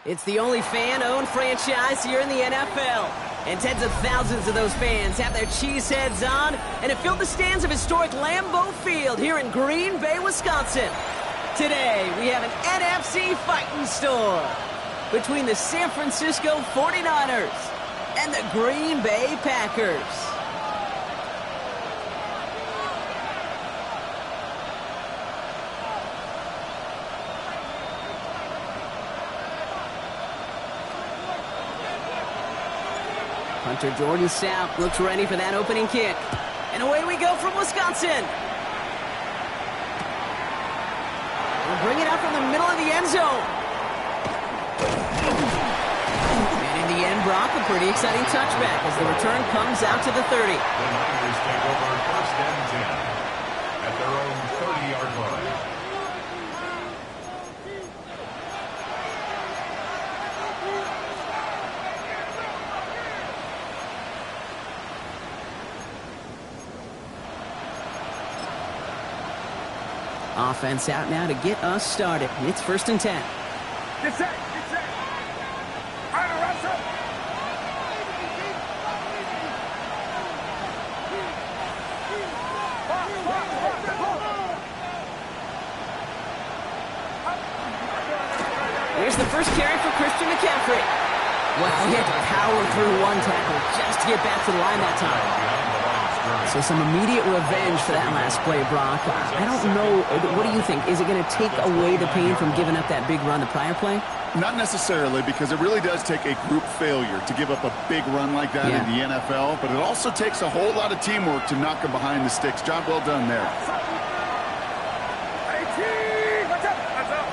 It's the only fan-owned franchise here in the NFL. And tens of thousands of those fans have their cheeseheads on, and it filled the stands of historic Lambeau Field here in Green Bay, Wisconsin. Today, we have an NFC fighting store between the San Francisco 49ers and the Green Bay Packers. Hunter Jordan South looks ready for that opening kick. And away we go from Wisconsin. We'll bring it out from the middle of the end zone. And in the end, Brock, a pretty exciting touchback as the return comes out to the 30. The Niners take over first and 10 at their own 30-yard line. Offense out now to get us started. It's first and 10. Get set. Here's the first carry for Christian McCaffrey. Wow, he had to power through one tackle just to get back to the line that time. So some immediate revenge for that last play, Brock. I don't know. What do you think? Is it going to take away the pain from giving up that big run the prior play? Not necessarily, because it really does take a group failure to give up a big run like that in the NFL, but it also takes a whole lot of teamwork to knock him behind the sticks. Job well done there.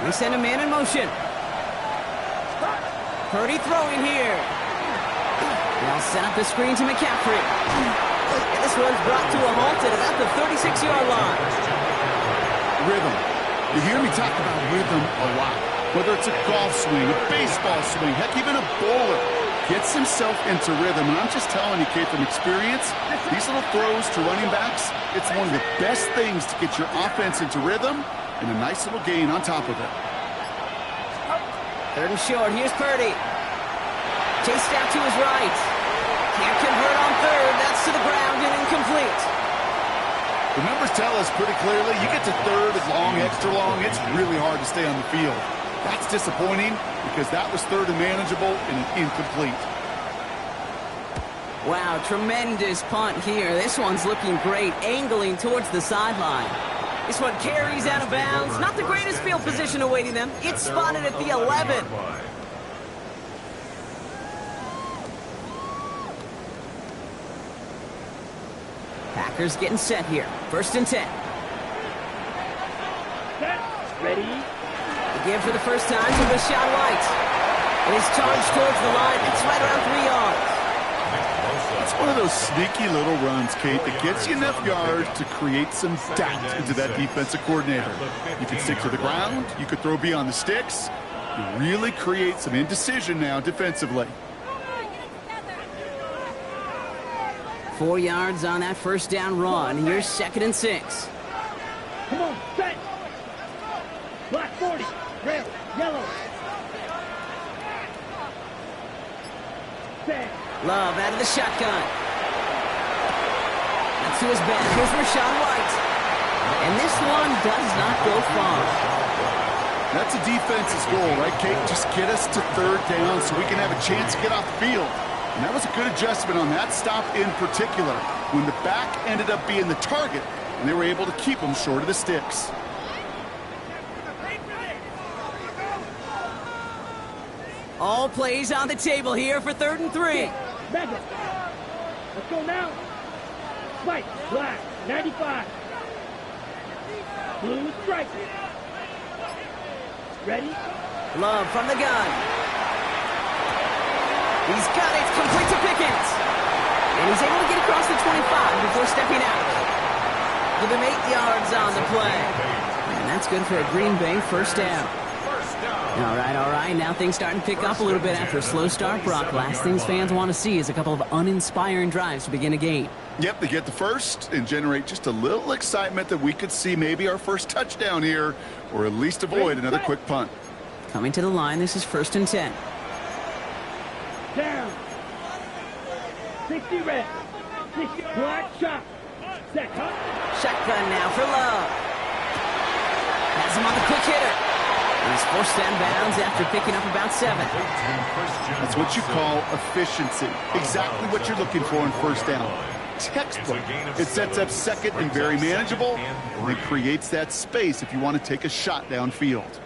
We send a man in motion. Purdy throwing here. They'll set up the screen to McCaffrey. And this one's brought to a halt at about the 36-yard line. Rhythm. You hear me talk about rhythm a lot. Whether it's a golf swing, a baseball swing, heck, even a bowler gets himself into rhythm. And I'm just telling you, kid, from experience, these little throws to running backs, it's one of the best things to get your offense into rhythm and a nice little gain on top of it. Third and short. Here's Purdy. Chased out to his right. Can't convert on third. That's to the ground and incomplete. The numbers tell us pretty clearly, you get to third, it's long, extra long, it's really hard to stay on the field. That's disappointing because that was third and manageable and an incomplete. Wow, tremendous punt here. This one's looking great, angling towards the sideline. This one carries out of bounds. Not the greatest field position awaiting them. It's spotted at the 11. Packers getting set here. First and 10. Ready? Again for the first time to Rashawn White. And he's charged towards the line. It's right around 3 yards. It's one of those sneaky little runs, Kate, that gets you enough yards to create some doubt into that defensive coordinator. You can stick to the ground. You could throw beyond the sticks. You really create some indecision now defensively. 4 yards on that first down run. Here's second and 6. Come on, set. Black 40, red, yellow. Set. Love out of the shotgun. That's to his back. Here's Rashawn White. And this one does not go far. That's a defense's goal, right, Kate? Just get us to third down so we can have a chance to get off the field. And that was a good adjustment on that stop in particular, when the back ended up being the target, and they were able to keep him short of the sticks. All plays on the table here for third and 3. Madden. Let's go now. White, black, 95. Blue stripe. Ready? Love from the gun. He's got it, complete to Pickens. And he's able to get across the 25 before stepping out. Give him 8 yards on the play. And that's good for a Green Bay first down. All right. Now things starting to pick up a little bit after a slow start, Brock. Last things fans want to see is a couple of uninspiring drives to begin a game. Yep, they get the first and generate just a little excitement that we could see maybe our first touchdown here, or at least avoid another quick punt. Coming to the line, this is 1st and 10. Down. 60 red. 60 black shot. Set. Shotgun now for Love. Has him on the quick hitter. And he's forced out of bounds after picking up about 7. That's what you call efficiency. Exactly what you're looking for in 1st down. Textbook. It sets up 2nd and very manageable, and it creates that space if you want to take a shot downfield.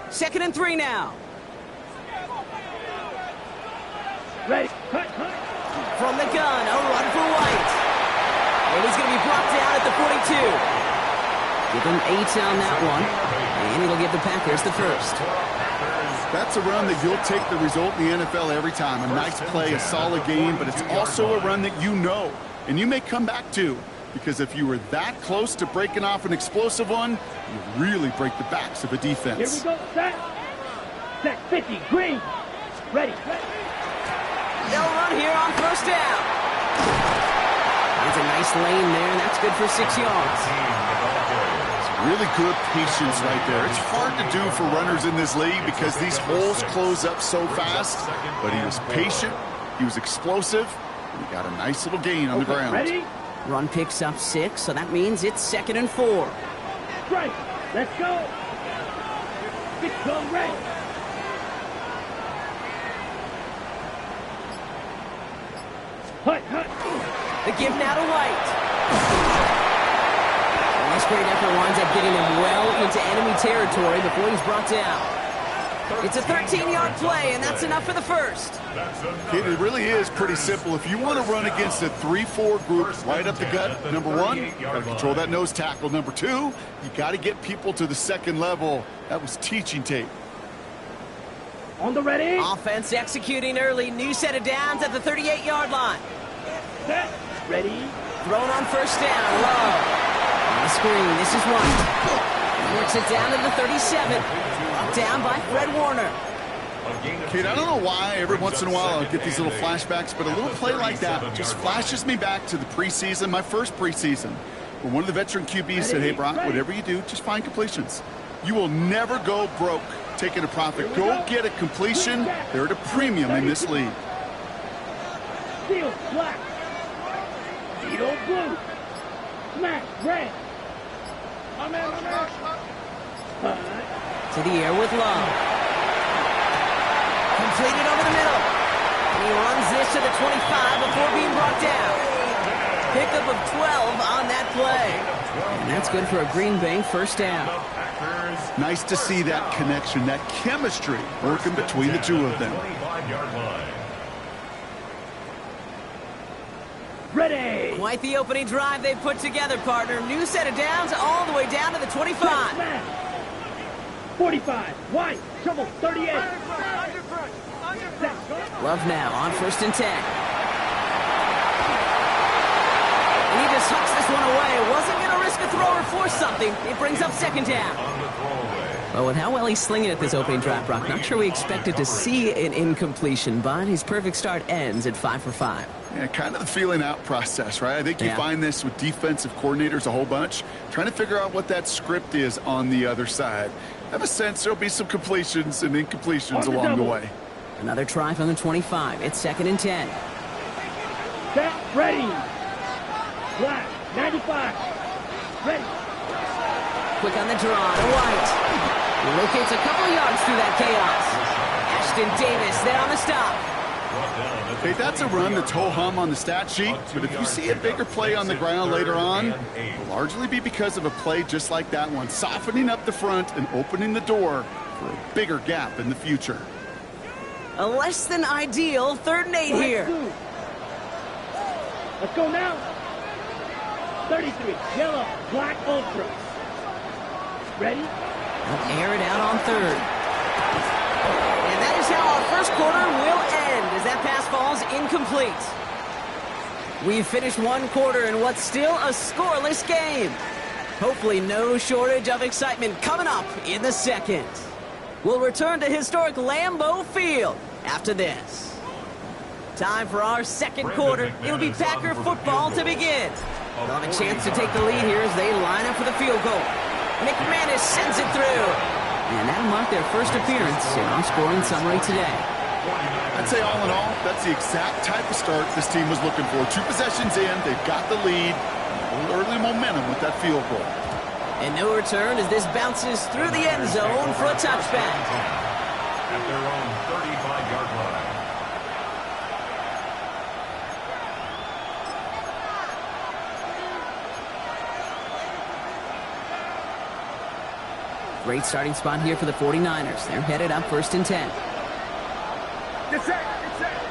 2nd and 3 now. Ready. From the gun, a run for White. And he's going to be brought down at the 42. Give him 8 on that one, and it'll give the Packers the 1st. That's a run that you'll take the result in the NFL every time. A nice play, a solid game, but it's also a run that you know, and you may come back to, because if you were that close to breaking off an explosive one, you really break the backs of a defense. Here we go. Set. Set 50. Green. Ready. They'll run here on 1st down. There's a nice lane there, and that's good for 6 yards. Really good patience right there. It's hard to do for runners in this league because these holes close up so fast. But he was patient, he was explosive, and he got a nice little gain on the ground. Ready? Run picks up 6, so that means it's 2nd and 4. Right. Let's go. Big go red. Hut. The give now to White. Nice great effort winds up getting him well into enemy territory before he's brought down. It's a 13-yard play, and that's enough for the 1st. It really is pretty simple. If you want to run against a 3-4 group right up the gut, number 1, you got to control that nose tackle. Number 2, you got to get people to the 2nd level. That was teaching tape. On the ready. Offense executing early. New set of downs at the 38-yard line. Set. Ready. Thrown on 1st down. Low. On the screen, this is White. Works it down to the 37. Brought down by Fred Warner. Kate, I don't know why every once in a while I'll get these little flashbacks, but a little play like that just flashes me back to the preseason, my first preseason, where one of the veteran QBs said, hey, Brock, whatever you do, just find completions. You will never go broke taking a profit. Go get a completion. They're at a premium in this league. Steel black. Steel blue. Smash red. Amen. To the air with Love. Completed over the middle. And he runs this to the 25 before being brought down. Pickup of 12 on that play. And that's good for a Green Bay 1st down. Nice to see that connection, that chemistry working between the two of them. Ready. Quite the opening drive they put together, partner. New set of downs all the way down to the 25. 45. White. Trouble. 38. Love now on 1st and 10. And he just hooks this one away. Wasn't going to risk a throw or force something. It brings up 2nd down. Well, with how well he's slinging at this opening drive, Brock, not sure we expected to see an incompletion, but his perfect start ends at 5 for 5. Yeah, kind of the feeling out process, right? I think you find this with defensive coordinators a whole bunch, trying to figure out what that script is on the other side. I have a sense there'll be some completions and incompletions along the way. Another try from the 25. It's 2nd and 10. Set. Ready. Black. 95. Ready. Quick on the draw to White. He locates a couple of yards through that chaos. Ashton Davis there on the stop. Okay, that's a run that's ho-hum on the stat sheet, but if you see a bigger play on the ground later on, it'll largely be because of a play just like that one, softening up the front and opening the door for a bigger gap in the future. A less than ideal 3rd and 8 here. Let's go now. 33. Yellow. Black ultra. Ready? They'll air it out on 3rd. And that is how our 1st quarter will end as that pass falls incomplete. We've finished 1 quarter in what's still a scoreless game. Hopefully no shortage of excitement coming up in the 2nd. We'll return to historic Lambeau Field after this. Time for our 2nd quarter. It'll be Packer football to begin. They'll have a chance to take the lead here as they line up for the field goal. McManus sends it through. And that'll mark their first appearance in our scoring summary today. I'd say all in all, that's the exact type of start this team was looking for. 2 possessions in, they've got the lead. A little early momentum with that field goal. And no return as this bounces through the end zone for a touchback. At their own 35-yard line. Great starting spot here for the 49ers. They're headed up 1st and 10. Get set. Get set.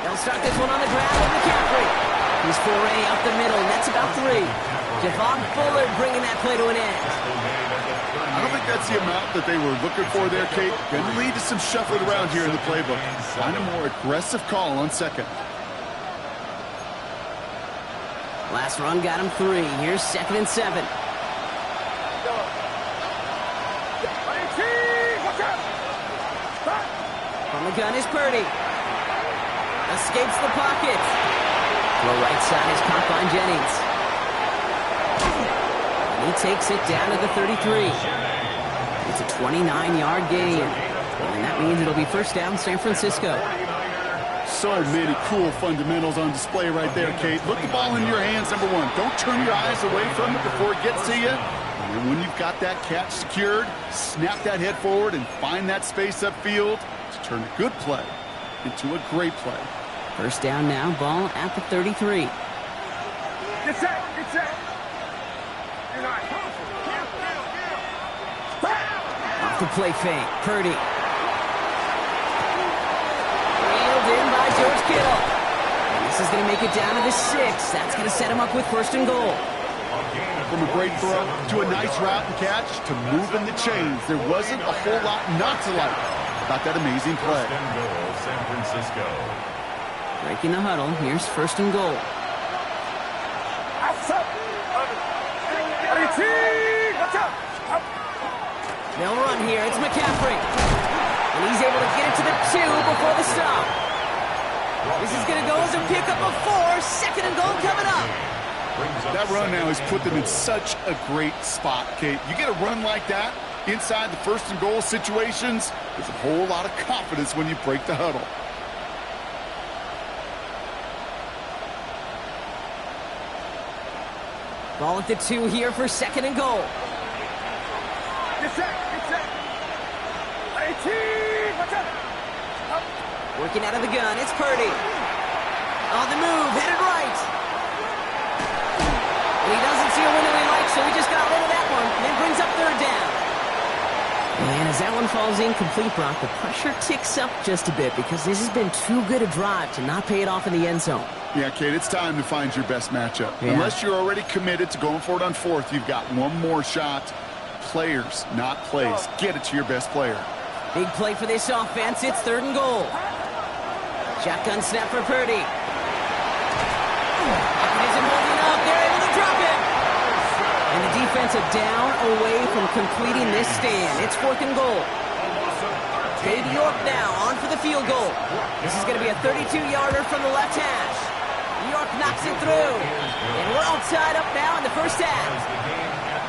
They'll start this one on the ground with McCaffrey. He's foray up the middle. That's about 3. Javon Bullard bringing that play to an end. I don't think that's the amount that they were looking for there, Kate. Going to lead to some shuffling around here in the playbook. Find a more aggressive call on 2nd. Last run got him 3. Here's 2nd and 7. From the gun is Purdy. Escapes the pocket. Throw right side is caught by Jennings. And he takes it down to the 33. It's a 29-yard gain. And that means it'll be 1st down San Francisco. So many cool fundamentals on display right there, Kate. Look the ball in your hands, number 1. Don't turn your eyes away from it before it gets to you. And then when you've got that catch secured, snap that head forward and find that space upfield to turn a good play into a great play. 1st down now, ball at the 33. Get set. Get set. Off the play fake, Purdy. Reeled in by George Kittle. And this is going to make it down to the 6. That's going to set him up with 1st and goal. From a great throw to a nice route and catch to moving the chains. There wasn't a whole lot not to like about that amazing play. 1st and goal, San Francisco. Breaking the huddle, here's 1st and goal. They'll run here, it's McCaffrey. And he's able to get it to the 2 before the stop. This is going to go as a pickup of 4. 2nd and goal coming up. That run now has put them in such a great spot, Kate. You get a run like that inside the 1st and goal situations, there's a whole lot of confidence when you break the huddle. Ball at the 2 here for 2nd and goal. Get set. Get set. Working out of the gun, it's Purdy. On the move, headed right. And he doesn't see a window he likes, so he just got rid of that one. And then brings up 3rd down. And as that one falls incomplete, Brock, the pressure ticks up just a bit because this has been too good a drive to not pay it off in the end zone. Yeah, Kate, it's time to find your best matchup. Yeah. Unless you're already committed to going for it on 4th, you've got one more shot. Players, not plays. Get it to your best player. Big play for this offense. It's 3rd and goal. Shotgun snap for Purdy. It isn't holding up. They're able to drop it. And the defense a down away from completing this stand. It's 4th and goal. Dave York now on for the field goal. This is going to be a 32-yarder from the left hash. York knocks it through. And we're all tied up now in the 1st half.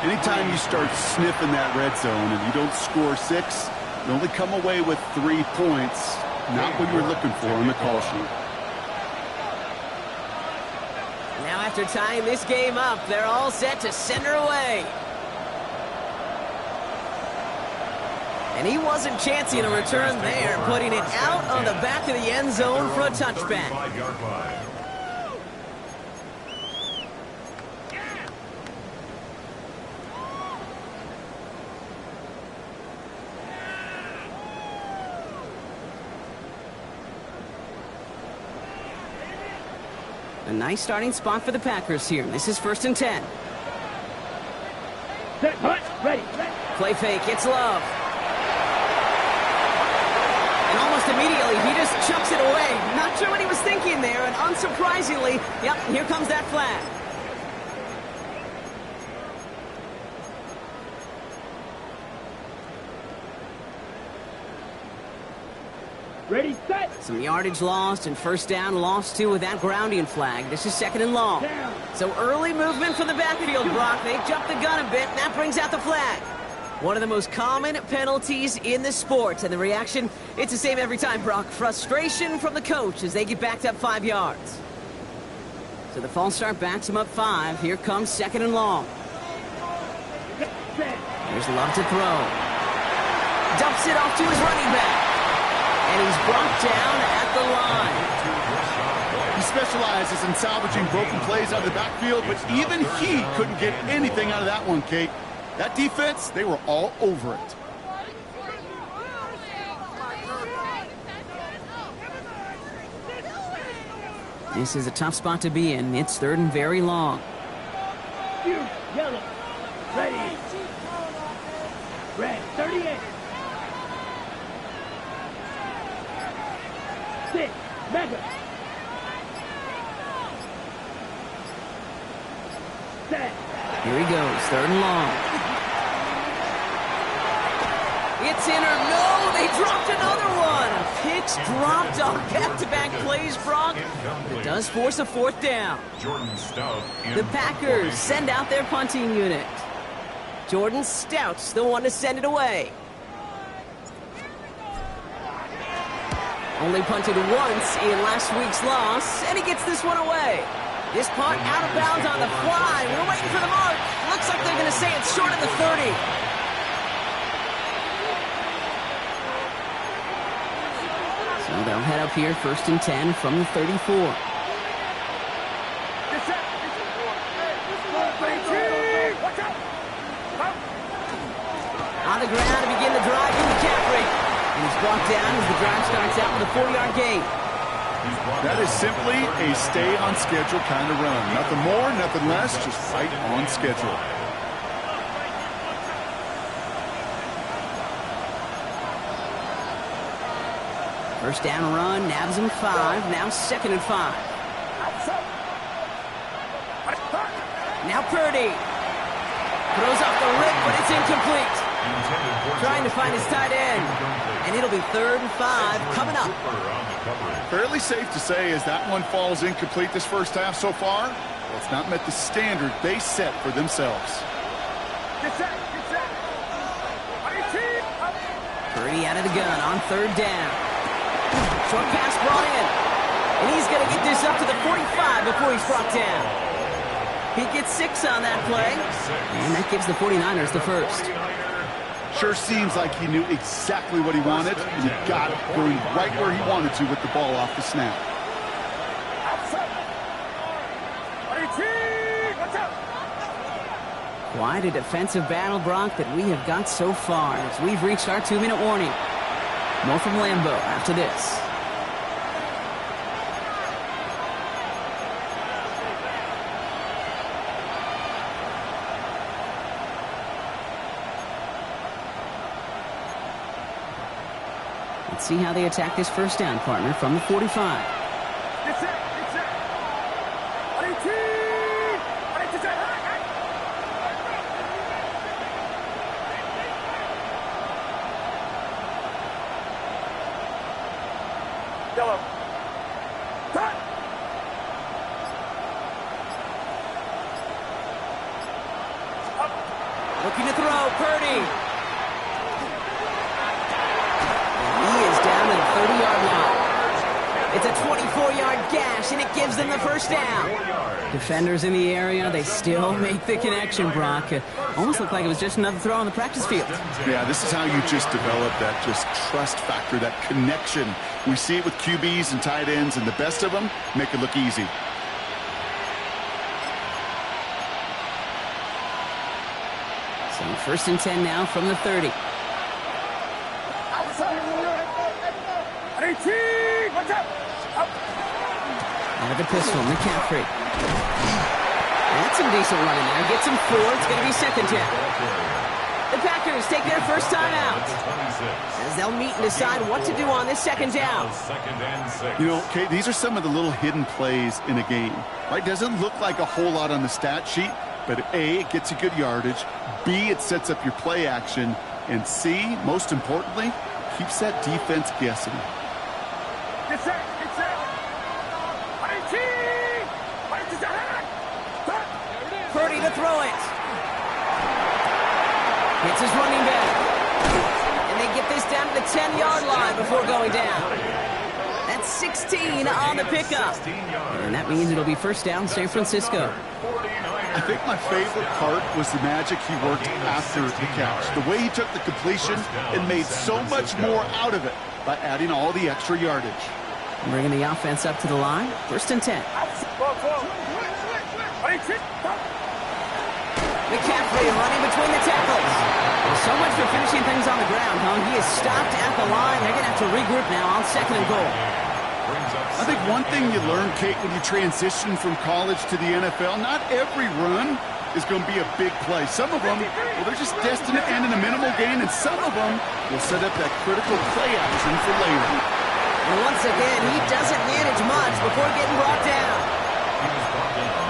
Anytime you start sniffing that red zone and you don't score 6, you only come away with 3 points. Not what you were looking for on the call sheet. Now after tying this game up, they're all set to center away. And he wasn't chancing a return there, putting it out on the back of the end zone for a touchback. 35-yard line. A nice starting spot for the Packers here. This is 1st and 10. Set. Hunt. Ready. Play fake. It's Love. And almost immediately, he just chucks it away. Not sure what he was thinking there, and unsurprisingly, yep, here comes that flag. Ready, set. Some yardage lost and first down lost too with that grounding flag. This is second and long. Down. So early movement from the backfield, Brock. They jumped the gun a bit, and that brings out the flag. One of the most common penalties in the sport, and the reaction, it's the same every time, Brock. Frustration from the coach as they get backed up 5 yards. So the false start backs him up 5. Here comes second and long. Here's Love to throw. Dumps it off to his running back. And he's brought down at the line. He specializes in salvaging broken plays out of the backfield, but even he couldn't get anything out of that one, Kate. That defense, they were all over it. This is a tough spot to be in. It's third and very long. Yellow. Ready. Red. 38. 6. Mega. Set. Here he goes, third and long. It's in or no, they dropped another one. Picks dropped on back-to-back plays, Brock. It does force a fourth down. The Packers send out their punting unit. Jordan Stout's the one to send it away. Only punted once in last week's loss, and he gets this one away. This punt out of bounds on the fly. We're waiting for the mark. Looks like they're going to say it's short of the 30. So they'll head up here, first and 10 from the 34. On the ground to begin the drive in McCaffrey. And he's brought down as the drive starts out with a 4-yard gain. That is simply a stay-on-schedule kind of run. Nothing more, nothing less, just right on schedule. First down run, nabs him 5, now second and 5. Now Purdy. Throws off the rip, but it's incomplete. Trying to find his tight end. And it'll be third and 5 coming up. Fairly safe to say as that one falls incomplete this first half so far, well, it's not met the standard they set for themselves. Purdy out of the gun on third down. Short pass brought in. And he's going to get this up to the 45 before he's brought down. He gets 6 on that play. And that gives the 49ers the first. Sure seems like he knew exactly what he wanted, and he got it going right where he wanted to with the ball off the snap. Quite a defensive battle, Brock, that we have got so far as we've reached our 2-minute warning. More from Lambeau after this. Let's see how they attack this first down, partner, from the 45. Looking to throw, Purdy. It's a 24-yard gash, and it gives them the first down. Defenders in the area, they still make the connection, Brock. Almost looked like it was just another throw on the practice field. Yeah, this is how you just develop that just trust factor, that connection. We see it with QBs and tight ends, and the best of them make it look easy. So first and 10 now from the 30. Out of the pistol, McCaffrey. That's some decent running there. Gets him 4. It's going to be second down. The Packers take their first time out as they'll meet and decide what to do on this second down. You know, Kate, these are some of the little hidden plays in a game. Right? Doesn't look like a whole lot on the stat sheet, but A, it gets you good yardage. B, it sets up your play action. And C, most importantly, keeps that defense guessing. Purdy to throw it. Hits his running back. And they get this down to the 10-yard line before going down. That's 16 on the pickup. And that means it'll be first down, San Francisco. I think my favorite part was the magic he worked after the catch. The way he took the completion and made so much more out of it by adding all the extra yardage. Bringing the offense up to the line. First and 10. McCaffrey running between the tackles. Well, so much for finishing things on the ground, huh? He is stopped at the line. They're going to have to regroup now on second and goal. I think one thing you learn, Kate, when you transition from college to the NFL, not every run is going to be a big play. Some of them, well, they're just destined to end in a minimal gain, and some of them will set up that critical play action for later. And once again, he doesn't manage much before getting brought down.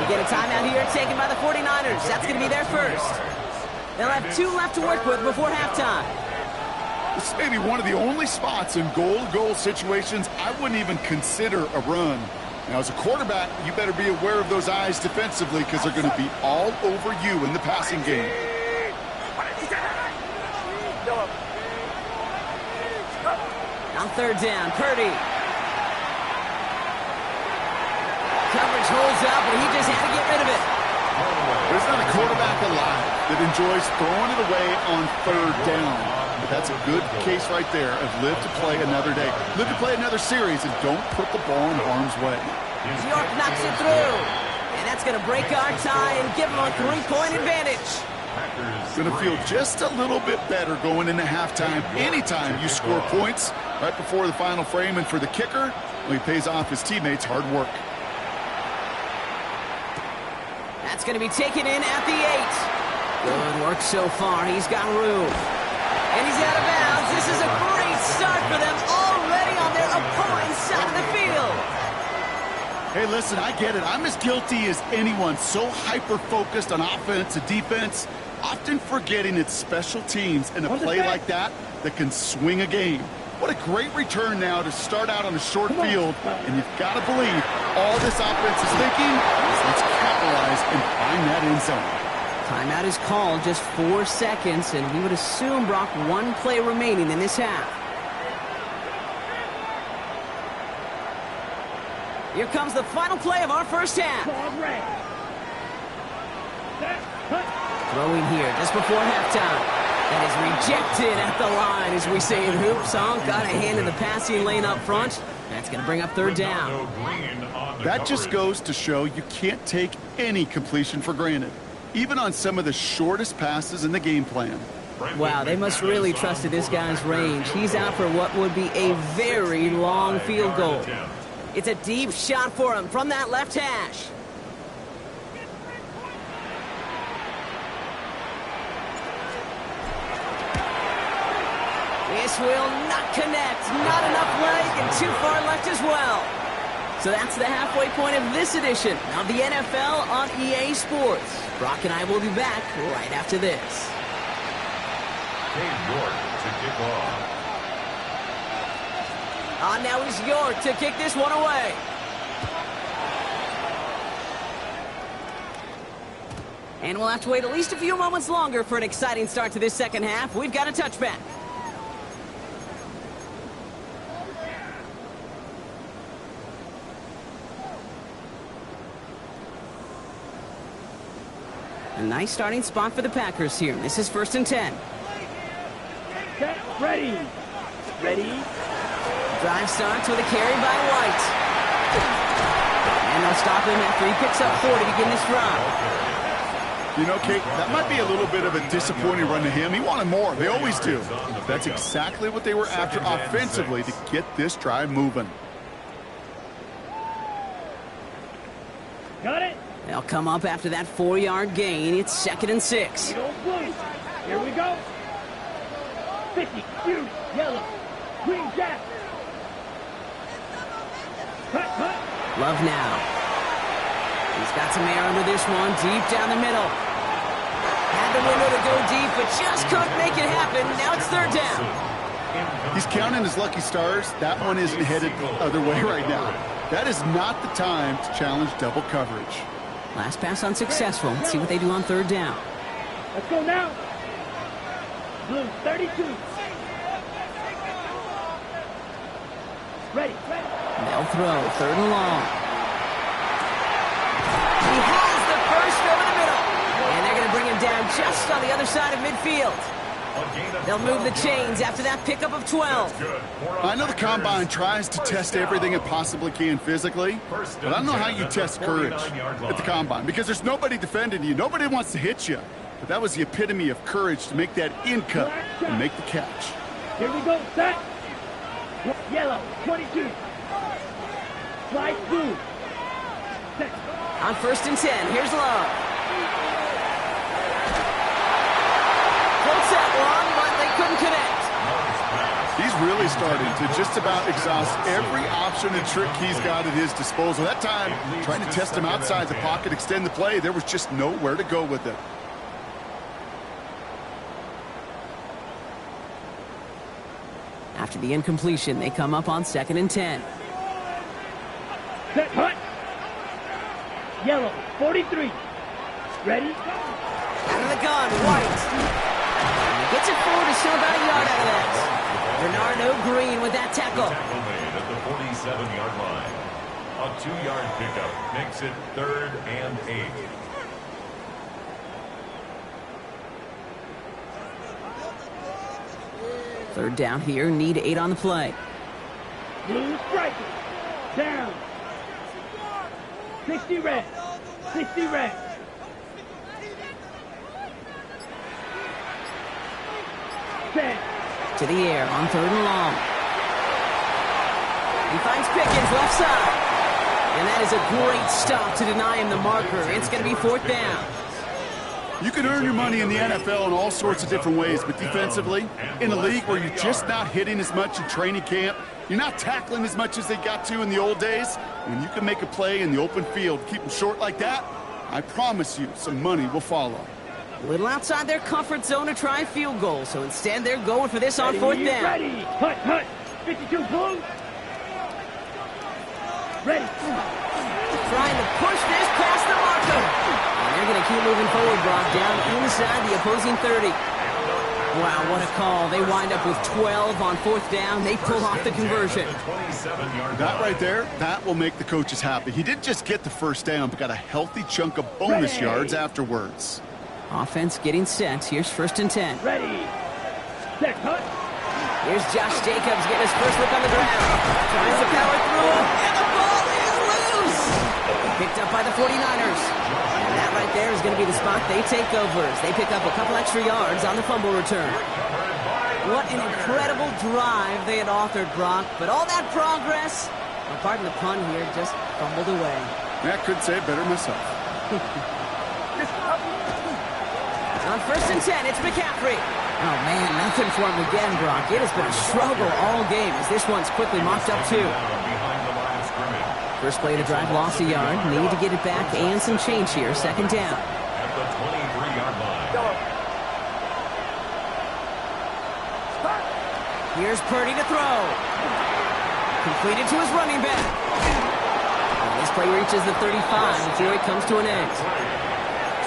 We get a timeout here taken by the 49ers. That's going to be their first. They'll have 2 left to work with before halftime. This is maybe one of the only spots in goal-to-goal situations I wouldn't even consider a run. Now, as a quarterback, you better be aware of those eyes defensively because they're going to be all over you in the passing game. On third down, Purdy. Coverage holds up, but he just had to get rid of it. There's not a quarterback alive that enjoys throwing it away on third down. But that's a good case right there of live to play another day. Live to play another series and don't put the ball in harm's way. York knocks it through. And that's going to break our tie and give them a 3-point advantage. Going to feel just a little bit better going into halftime. Anytime you score points right before the final frame, and for the kicker, well, he pays off his teammates' hard work. That's going to be taken in at the 8. Good work so far. He's got room. And he's out of bounds. This is a great start for them, already on their opponent's side of the field. Hey, listen, I get it. I'm as guilty as anyone. So hyper-focused on offense and defense, often forgetting it's special teams in a play like that that can swing a game. What a great return now to start out on a short field, and you've got to believe all this offense is thinking is let's capitalize and find that end zone. Timeout is called, just 4 seconds, and we would assume, Brock, 1 play remaining in this half. Here comes the final play of our first half. Throwing here just before halftime. That is rejected at the line, as we say in hoops. Got a hand in the passing lane up front. That's going to bring up third down. That just goes to show you can't take any completion for granted, even on some of the shortest passes in the game plan. Wow, they must really trust this guy's range. He's out for what would be a very long field goal. It's a deep shot for him from that left hash. This will not connect. Not enough leg and too far left as well. So that's the halfway point of this edition of the NFL on EA Sports. Brock and I will be back right after this. York to kick off. On now is York to kick this one away. And we'll have to wait at least a few moments longer for an exciting start to this second half. We've got a touchback. A nice starting spot for the Packers here. This is first and 10. Set, ready. Ready. Drive starts with a carry by White. And they'll stop him after he picks up 4 to begin this drive. You know, Kate, that might be a little bit of a disappointing run to him. He wanted more. They always do. That's exactly what they were after offensively to get this drive moving. Got it. They'll come up after that 4-yard gain. It's second and 6. Here we go. 50, huge, yellow, green jack. Cut. Love now. He's got some air under this one, deep down the middle. Had the window to go deep, but just couldn't make it happen. Now it's third down. He's counting his lucky stars. That one isn't headed the other way right now. That is not the time to challenge double coverage. Last pass unsuccessful. Let's see what they do on third down. Let's go now. Blue 32. Ready. They'll throw. Third and long. He has the first over the middle. And they're going to bring him down just on the other side of midfield. They'll move the chains after that pickup of 12. I know the Combine tries to test everything it possibly can physically, but I don't know how you test courage at the Combine because there's nobody defending you. Nobody wants to hit you. But that was the epitome of courage to make that in cut and make the catch. Here we go, set. Yellow, 22. Slide blue. Set. On 1st and 10, here's Love. Floats that long, but they couldn't connect. He's really starting to just about exhaust every option and trick he's got at his disposal. That time, trying to test him outside the pocket, extend the play, there was just nowhere to go with it. After the incompletion, they come up on 2nd and 10. Set, hut. Yellow, 43. Ready? Out of the gun, White. And he gets it forward to still about a yard out of that. Bernardo Green with that tackle. Tackle made at the 47-yard line. A 2-yard pickup makes it 3rd and 8. Third down here, need 8 on the play. Blue striker. Down. 60 red. 60 red. Set. To the air on 3rd and long. He finds Pickens left side. And that is a great stop to deny him the marker. It's going to be 4th down. You can earn your money in the NFL in all sorts of different ways, but defensively, in a league where you're just not hitting as much in training camp, you're not tackling as much as they got to in the old days, when you can make a play in the open field, keep them short like that, I promise you some money will follow. A little outside their comfort zone to try a field goal, so instead they're going for this on 4th down. Ready. Hut, hut. 52 blue. Ready. Trying to push this past the marker. And they're going to keep moving forward, Brock, down inside the opposing 30. Wow, what a call. They wind up with 12 on 4th down. They pull off the conversion. That right there, that will make the coaches happy. He didn't just get the first down, but got a healthy chunk of bonus yards afterwards. Offense getting set. Here's 1st and 10. Ready. Set, hut. Here's Josh Jacobs getting his first look on the ground. Tries to power through him, and the ball is loose. Picked up by the 49ers. And that right there is going to be the spot they take over as they pick up a couple extra yards on the fumble return. What an incredible drive they had authored, Brock. But all that progress, pardon the pun here, just fumbled away. I couldn't say it better myself. On 1st and 10, it's McCaffrey. Oh, man, nothing for him again, Brock. It has been a struggle all game as this one's quickly mocked up, too. First play of the drive, lost a yard. Need to get it back and some change here. 2nd down. At the 23-yard line. Here's Purdy to throw. Completed to his running back. And this play reaches the 35 before it comes to an end.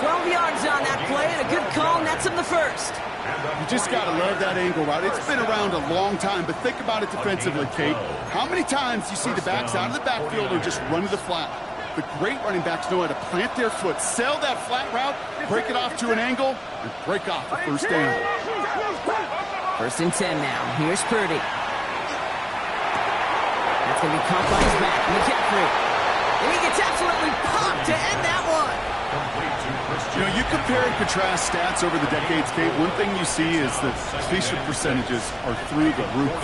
12 yards on that play, and a good call nets him the first. You just got to love that angle route. It's been around a long time, but think about it defensively, Kate. How many times you see the backs out of the backfield or just run to the flat? The great running backs know how to plant their foot, sell that flat route, break it off to an angle, and break off the first down. 1st and 10 now. Here's Purdy. That's going to be caught by his back. McCaffrey. And he gets absolutely popped to end that one. You know, you compare and contrast stats over the decades, Kate. One thing you see is that completion percentages are through the roof.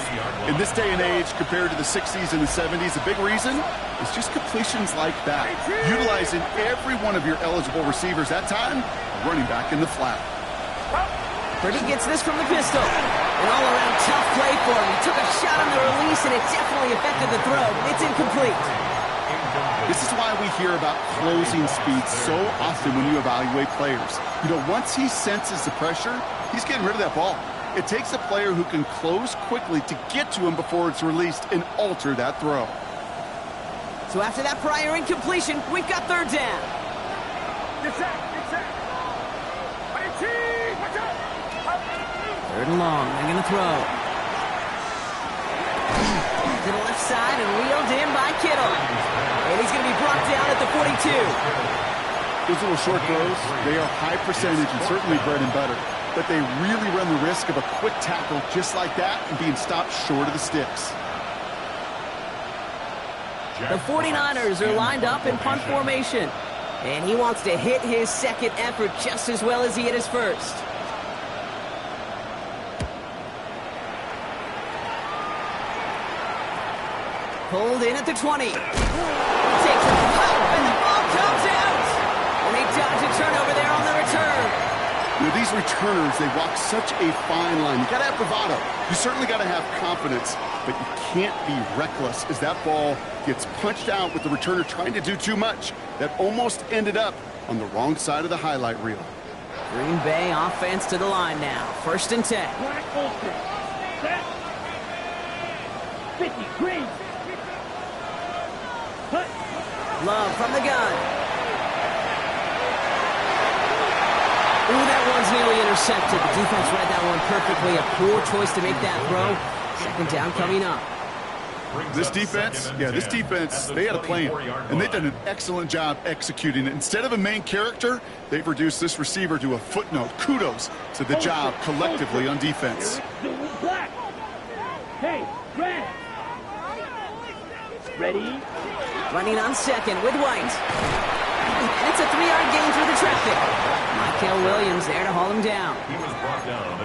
In this day and age, compared to the 60s and the 70s, a big reason is just completions like that. Utilizing every one of your eligible receivers that time, running back in the flat. Purdy gets this from the pistol. An all-around tough play for him. He took a shot on the release, and it definitely affected the throw. It's incomplete. This is why we hear about closing speed so often when you evaluate players. You know, once he senses the pressure, he's getting rid of that ball. It takes a player who can close quickly to get to him before it's released and alter that throw. So after that prior incompletion, we've got third down. Third and long, they're going to throw. To the left side and wheeled in by Kittle. And he's going to be brought down at the 42. Those little short throws, they are high percentage and certainly bread and butter. But they really run the risk of a quick tackle just like that and being stopped short of the sticks. The 49ers are lined up in punt formation. And he wants to hit his second effort just as well as he hit his first. Pulled in at the 20. Takes a pop, and the ball comes out. And they dodge a turnover there on the return. You know, these returners, they walk such a fine line. You got to have bravado. You certainly got to have confidence, but you can't be reckless as that ball gets punched out with the returner trying to do too much. That almost ended up on the wrong side of the highlight reel. Green Bay offense to the line now. First and 10. Black Ultra. Set. 50. Green. Hut. Love from the gun. Ooh, that one's nearly intercepted. The defense read that one perfectly. A poor choice to make that throw. Second down coming up. This defense, they had a plan, and they've done an excellent job executing it. Instead of a main character, they've reduced this receiver to a footnote. Kudos to the job collectively on defense. Black. Hey, red. Ready? Running on second with White. And it's a 3-yard gain through the traffic. Michael Williams there to haul him down.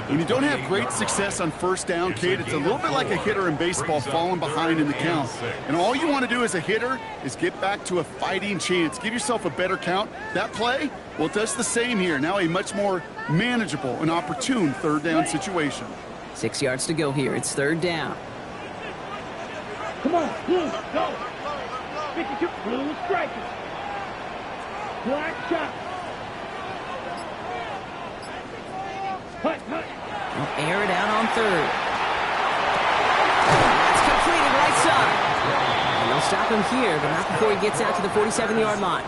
When you don't have great success on first down, Kate, it's a little bit like a hitter in baseball falling behind in the count. And all you want to do as a hitter is get back to a fighting chance. Give yourself a better count. That play, well, it does the same here. Now a much more manageable and opportune third down situation. 6 yards to go here. It's third down. Come on, blue, go. 52, blue strikers. Black shot. Hut. They'll air it out on third. That's completed right side. And they'll stop him here, but not before he gets out to the 47-yard line.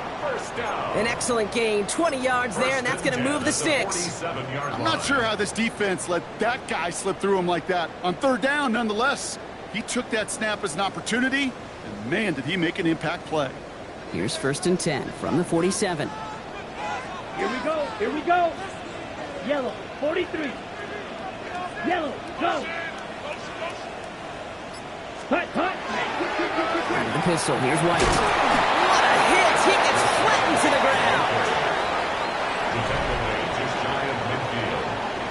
An excellent gain, 20 yards there, and that's going to move the sticks. I'm not sure how this defense let that guy slip through him like that. On third down, nonetheless, he took that snap as an opportunity, and man, did he make an impact play. Here's first and 10 from the 47. Here we go. Yellow, 43. Yellow, go. Hut. Under the pistol, here's White. What a hit! He gets flattened to the ground.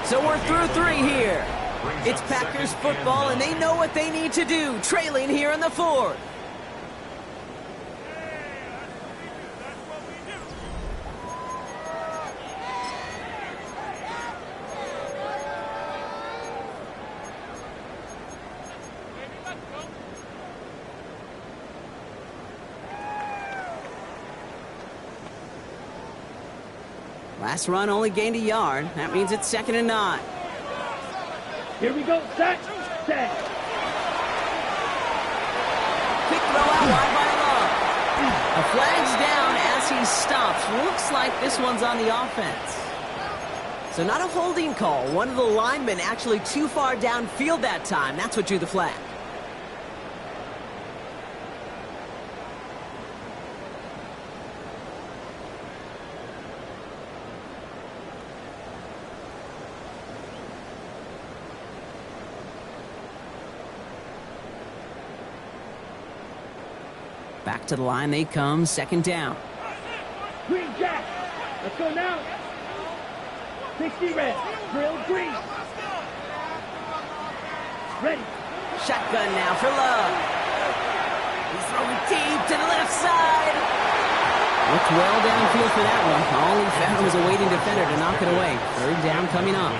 So we're through 3 here. It's Packers football, and they know what they need to do, trailing here in the 4th. Last run only gained a yard. That means it's 2nd and 9. Here we go. Set. Quick throw out wide by Love. A flag's down as he stops. Looks like this one's on the offense. So not a holding call. One of the linemen actually too far downfield that time. That's what drew the flag. Back to the line they come, 2nd down. Green Jack. Let's go now. 60 red. Drill green. Ready. Shotgun now for Love. He's throwing deep to the left side. Looked well downfield for that one. All he found was a waiting defender to knock it away. Third down coming up.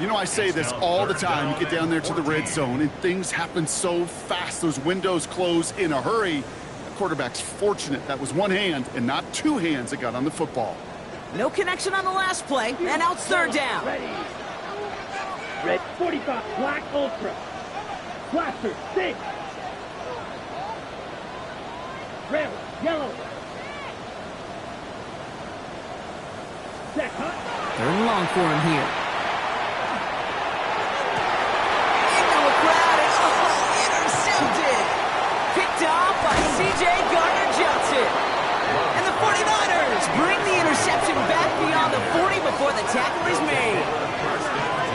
You know, I say this all the time. You get down there to the red zone, and things happen so fast. Those windows close in a hurry. The quarterback's fortunate that was one hand and not 2 hands that got on the football. No connection on the last play, and now it's third down. Ready. Red 45, Black Ultra. Blaster, 6. Red, yellow. Set, hot. Third and long for him here. Into a crowd and intercepted. Picked off by C.J. Gardner-Johnson. And the 49ers bring the interception back beyond the 40 before the tackle is made.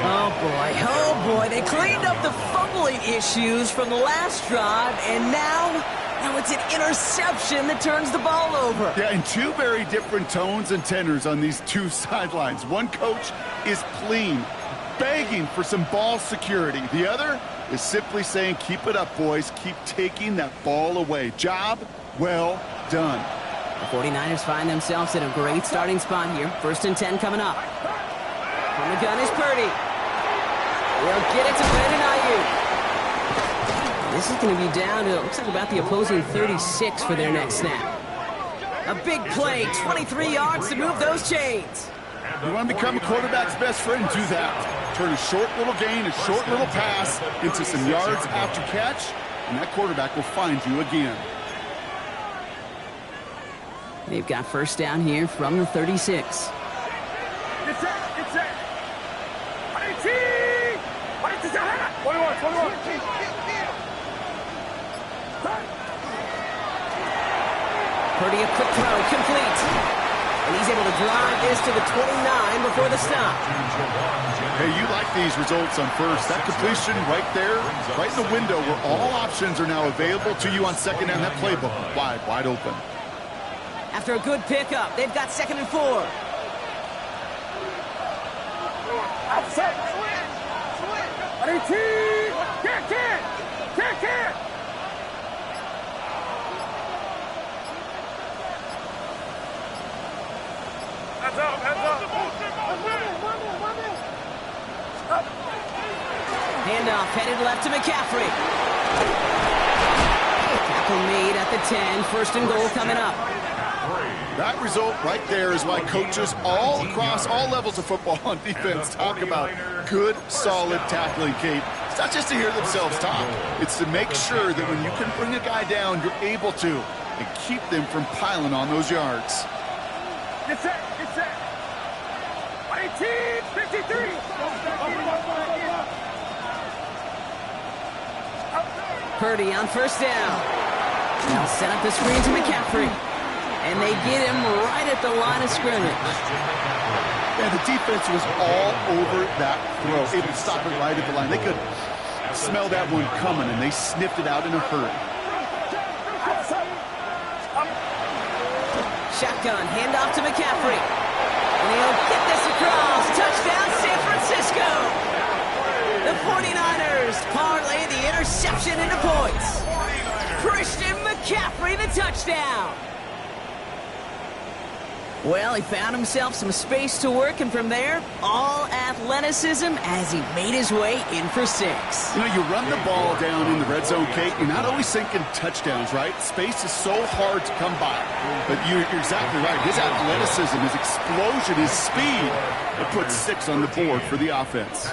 Oh boy, they cleaned up the fumbling issues from the last drive, and now it's an interception that turns the ball over. Yeah, and two very different tones and tenors on these two sidelines. One coach is pleading, begging for some ball security. The other is simply saying, keep it up, boys. Keep taking that ball away. Job well done. The 49ers find themselves in a great starting spot here. 1st and 10 coming up. From the gun is Purdy. They'll get it to Brandon Ayuk. This is going to be down to, it looks like about the opposing 36 for their next snap. A big play, 23 yards to move those chains. You want to become a quarterback's best friend, do that. Turn a short little gain, a short little pass into some yards after catch, and that quarterback will find you again. They've got 1st down here from the 36. It's set. 21. Purdy, a quick throw, complete. And he's able to drive this to the 29 before the stop. Hey, you like these results on 1st. That completion right there, right in the window where all options are now available to you on 2nd down. That playbook wide open. After a good pickup, they've got 2nd and 4. Handoff headed left to McCaffrey. Tackle made at the 10. 1st and goal coming up. That result right there is why coaches all across all levels of football on defense talk about good, solid tackling, Kate. It's not just to hear themselves talk. It's to make sure that when you can bring a guy down, you're able to, and keep them from piling on those yards. Get set. 53. Purdy on 1st down. Now set up the screen to McCaffrey. And they get him right at the line of scrimmage. Yeah, the defense was all over that throw. Able to stop it right at the line. They could smell that one coming, and they sniffed it out in a hurry. Shotgun, handoff to McCaffrey. And he'll get this across. Touchdown, San Francisco. The 49ers parlay the interception into points. Christian McCaffrey, the touchdown. Well, he found himself some space to work, and from there, all athleticism as he made his way in for 6. You know, you run the ball down in the red zone, Kate, you're not always thinking touchdowns, right? Space is so hard to come by. But you're exactly right. His athleticism, his explosion, his speed, it puts 6 on the board for the offense.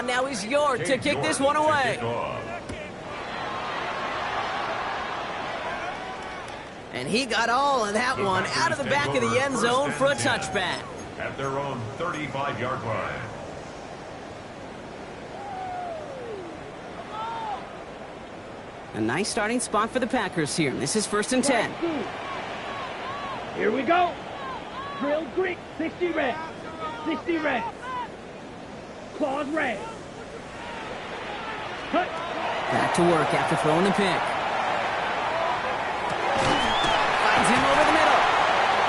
Now he's York to kick this one away. And he got all of that one out of the back of the end zone for a touchback. At their own 35-yard line. A nice starting spot for the Packers here. This is 1st and 10. Here we go. Drill Greek, 60 red. 60 red. Claws red. Cut. Back to work after throwing the pick. Finds him over the middle.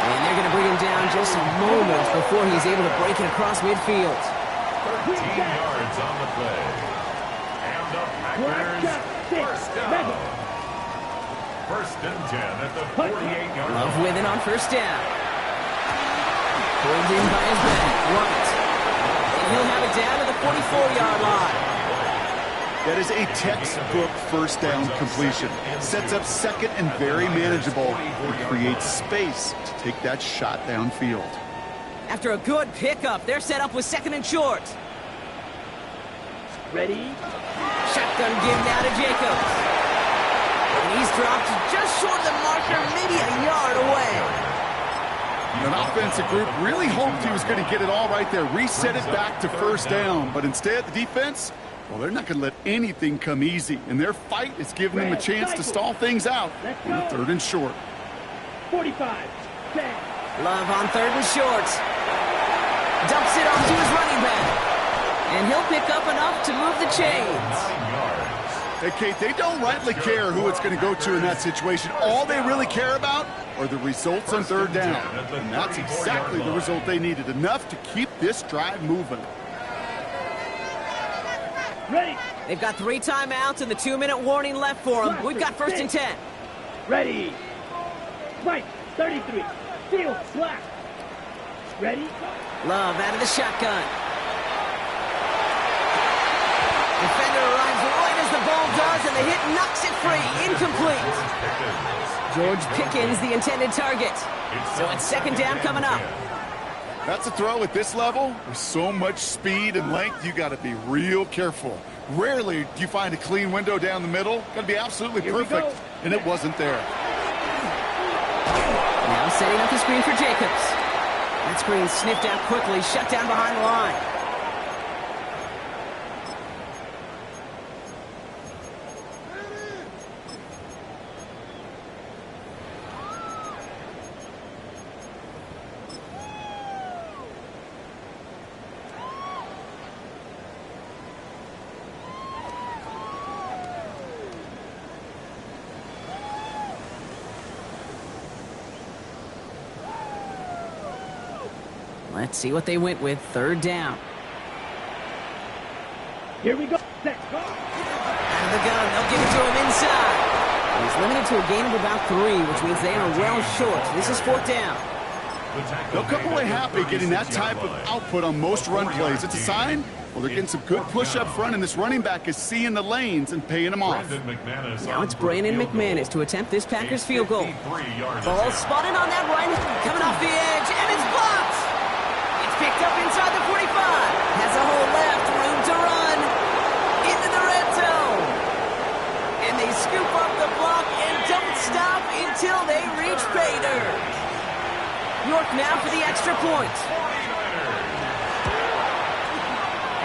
And they're going to bring him down just some moments before he's able to break it across midfield. 13 yards on the play. And the Packers, 1st down. 1st and 10 at the 48-yard line. Love with it on 1st down. Pulled in by his back. Right. And he'll have it down to the 44-yard line. That is a textbook 1st down completion. Sets up 2nd and very manageable. It creates space to take that shot downfield. After a good pickup, they're set up with 2nd and short. Ready? Shotgun give now to Jacobs. And he's dropped just short of the marker, maybe a yard away. An offensive group really hoped he was going to get it all right there, reset it back to 1st down. But instead, the defense, well, they're not going to let anything come easy. And their fight is giving them a chance to stall things out on the 3rd and short. 45, 10. Love on 3rd and short. Dumps it off to his running back. And he'll pick up enough to move the chains. Hey, Kate, they don't rightly care who it's going to go to in that situation. All they really care about are the results on 3rd down. And that's exactly the result they needed. Enough to keep this drive moving. Ready? They've got 3 timeouts and the 2-minute warning left for them. We've got 1st and 10. Ready? Right, 33. Field, black. Ready? Love out of the shotgun. Defender arrives right as the ball does, and the hit knocks it free. Incomplete. George Pickens, the intended target. So it's 2nd down coming up. That's a throw at this level. With so much speed and length, you got to be real careful. Rarely do you find a clean window down the middle. Got to be absolutely perfect, and it wasn't there. Now setting up the screen for Jacobs. That screen sniffed out quickly, shut down behind the line. Let's see what they went with. 3rd down. Here we go. Set. Go. Out of the gun. They'll give it to him inside. He's limited to a gain of about 3, which means they are well short. This is 4th down. They'll come away happy getting that type of output on most run plays. It's a sign, well, they're getting some good push up front, and this running back is seeing the lanes and paying them off. Now it's Brandon McManus to attempt this Packers field goal. Ball spotted on that right, coming off the edge, and it's blocked. It's picked up inside the 45. Has a hole left, room to run. Into the red zone. And they scoop up the block and don't stop until they reach pay dirt. York now for the extra point.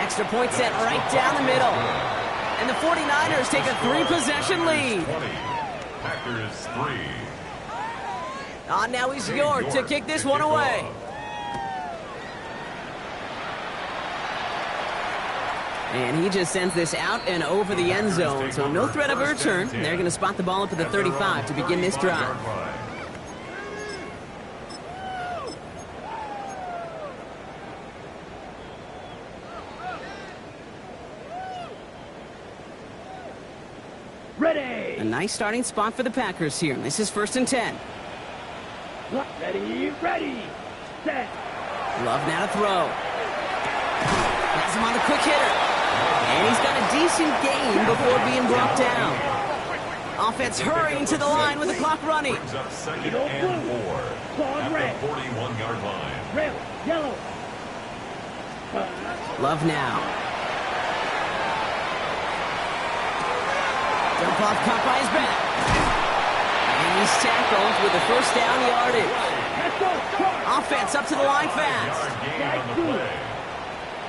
Extra point set right down the middle. And the 49ers take a 3-possession lead. Packers 3. Now he's York to kick this one away. And he just sends this out and over the end zone, so no threat of a return. They're going to spot the ball up at the 35 to begin this drive. Ready. A nice starting spot for the Packers here. This is 1st and 10. Ready, ready, set. Love now to throw. Has him on the quick hitter. And he's got a decent gain before being brought down. Offense hurrying to the line with the clock running. Brings up 2nd and 4 Claw red. at the 41-yard line. Red, yellow. Love now. Dump off caught by his back. And he's tackled with the 1st down yardage. Let's go. Offense up to the line fast. Gain on the play.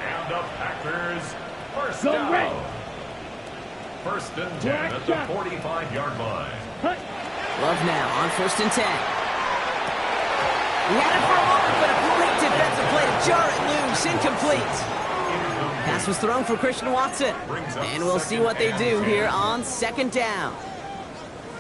And the Packers 1st Go down. red. 1st and 10 at the 45-yard line. Love now on 1st and 10. He had it for a moment, but a great defensive play to jar it loose. Incomplete. Pass was thrown for Christian Watson. And we'll see what they do here on 2nd down.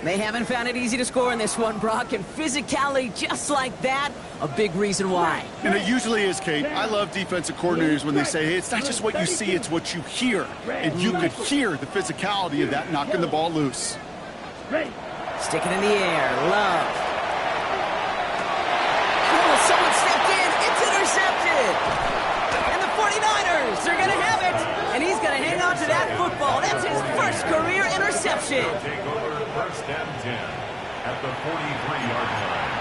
They haven't found it easy to score in this one, Brock, and physicality just like that, a big reason why. And it usually is, Kate. I love defensive coordinators when they say, hey, it's not just what you see, it's what you hear. And you could hear the physicality of that knocking the ball loose. Ready. Stick it in the air. Love. Oh, someone stepped in. It's intercepted. And the 49ers are going to have it. And he's going to hang on to that football. That's his 1st career interception. Take over 1st and 10 at the 43-yard line.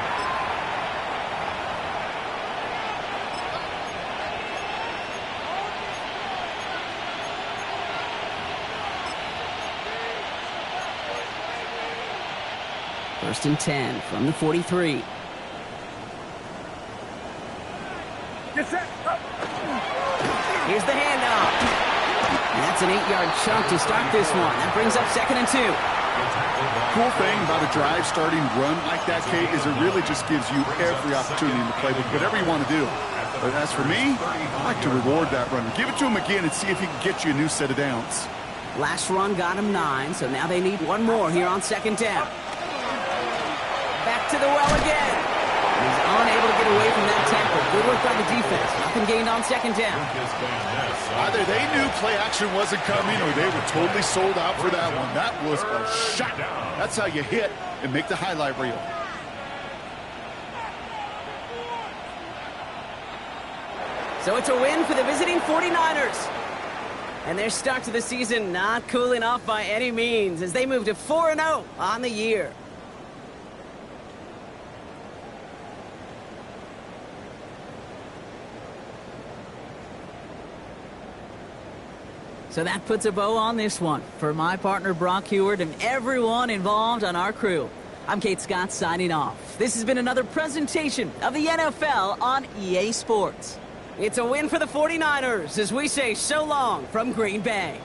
First and 10 from the 43. Here's the handoff. And that's an 8-yard chunk to start this one. That brings up 2nd and 2. Cool thing about a drive starting run like that, Kate, is it really just gives you every opportunity in the playbook, whatever you want to do. But as for me, I like to reward that runner. Give it to him again and see if he can get you a new set of downs. Last run got him 9, so now they need one more here on 2nd down. Back to the well again. He's unable to get away from that tackle. Good work by the defense. Nothing gained on 2nd down. Either they knew play action wasn't coming or they were totally sold out for that one. That was a shot. That's how you hit and make the highlight reel. So it's a win for the visiting 49ers. And their start to the season not cooling off by any means as they move to 4-0 on the year. So that puts a bow on this one. For my partner Brock Heward and everyone involved on our crew, I'm Kate Scott signing off. This has been another presentation of the NFL on EA Sports. It's a win for the 49ers as we say so long from Green Bay.